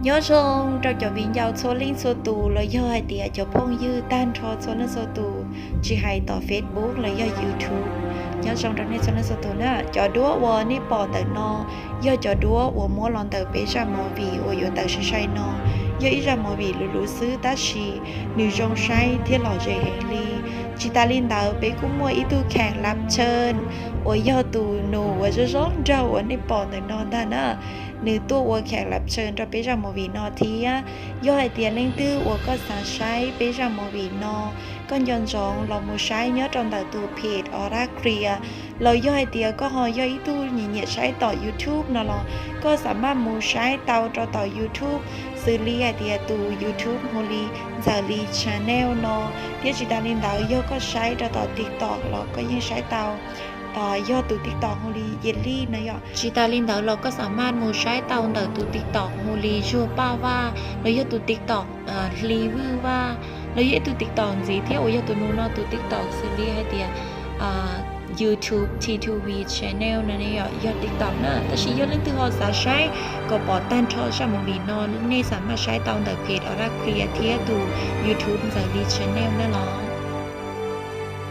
nhớ xong trong cho viên giàu số link số tù là do hai tia cho phong dư tan cho số lên số tù chỉ hayต่อ Facebook là do YouTube nhớ xong trong này số lên số tù nữa cho đúa wo ní bỏ từ no do cho đúa wo mua lon từ bé ra mò vì wo yo từ sai no do ít ra mò vì lú lú xứ ta xì nữ trong sai thiết lò dễ hành ly chỉ ta linh đạo bé cũng mua ít tu khangรับเชิญwo yo tu no woจะร้องเจ้าwo ní bỏ từ no ta nữa nữตัววัวแขกรับเชิญเราไปจากโมวีนอทีอ่ะย่อยเตียเล่งตื้อวัวก็สาใช้ไปจากโมวีนอก็ย้อนจองเราโมใช้เนื้อตอนแต่ตัวเพจออร่าเคลียเราย่อยเตียก็หอย่อยตู้หนีใช้ต่อ YouTube นะเราก็สามารถโมใช้เตาต่อ YouTube ซื้อลีเตียตัว YouTube โมลีจารีชาแนลเนาะเตียจิตาลินดาวย่อก็ใช้ต่อ TikTok เราก็ยังใช้เตายอดตูติ๊กตอกฮูลีเยลลี่นะยอชิตาลินเดาเราก็สามารถมูใช้เตาเดาตูติ๊กตอกฮูลีชัวป้าว่าเรายอดตูติ๊กตอกรีวิวว่าเรายอดตูติ๊กตอกสิเที่ยวยอดตูนู้นตูติ๊กตอกซีรีส์ให้เดียYouTube T2V Channel นั่นเนี่ยยอด TikTok นะแต่ชียอดเล่นตัวสาใช้ก็ปอตันทอชามบีนอนนี่สามารถใช้เตาเดาเพจออร่าเคลียร์เทียดู YouTube จากรี Channel นั่นหรอ